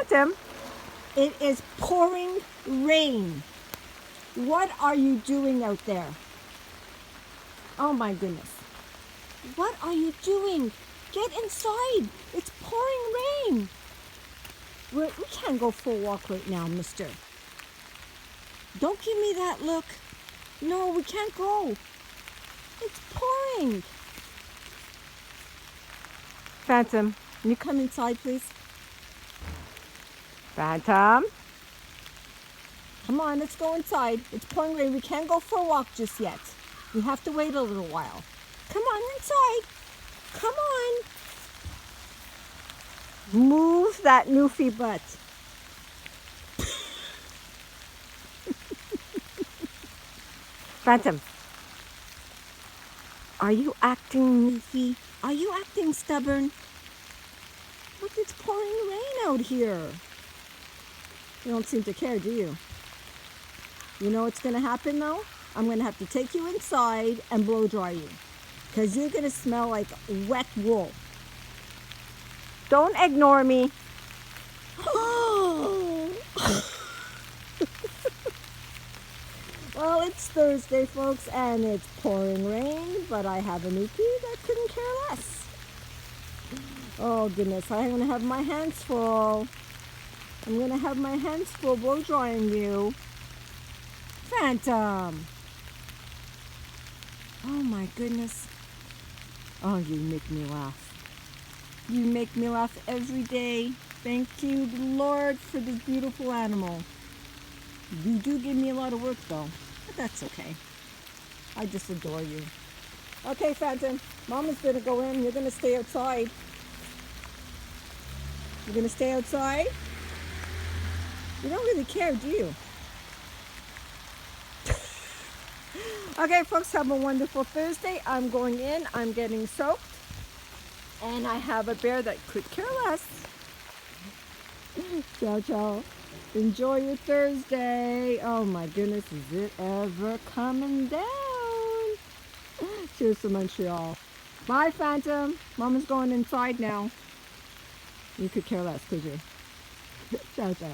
Phantom, it is pouring rain. What are you doing out there? Oh my goodness. What are you doing? Get inside. It's pouring rain. We can't go for a walk right now, mister. Don't give me that look. No, we can't go. It's pouring. Phantom, can you come inside, please? Phantom? Come on, let's go inside. It's pouring rain. We can't go for a walk just yet. We have to wait a little while. Come on inside. Come on. Move that Newfie butt. Phantom, are you acting Newfie? Are you acting stubborn? Look, it's pouring rain out here. You don't seem to care, do you? You know what's going to happen though? I'm going to have to take you inside and blow dry you. Because you're going to smell like wet wool. Don't ignore me. Well, it's Thursday, folks, and it's pouring rain, but I have a Newfie that couldn't care less. Oh, goodness, I'm going to have my hands full. I'm going to have my hands full blow drying you. Phantom. Oh, my goodness. Oh, you make me laugh. You make me laugh every day. Thank you, Lord, for this beautiful animal. You do give me a lot of work, though, but that's okay. I just adore you. Okay, Phantom, Mama's going to go in. You're going to stay outside. You're going to stay outside? You don't really care, do you? Okay, folks, have a wonderful Thursday. I'm going in. I'm getting soaked. And I have a bear that could care less. Ciao, ciao. Enjoy your Thursday. Oh, my goodness. Is it ever coming down? Cheers to Montreal. Bye, Phantom. Mama's going inside now. You could care less, could you? Ciao, ciao.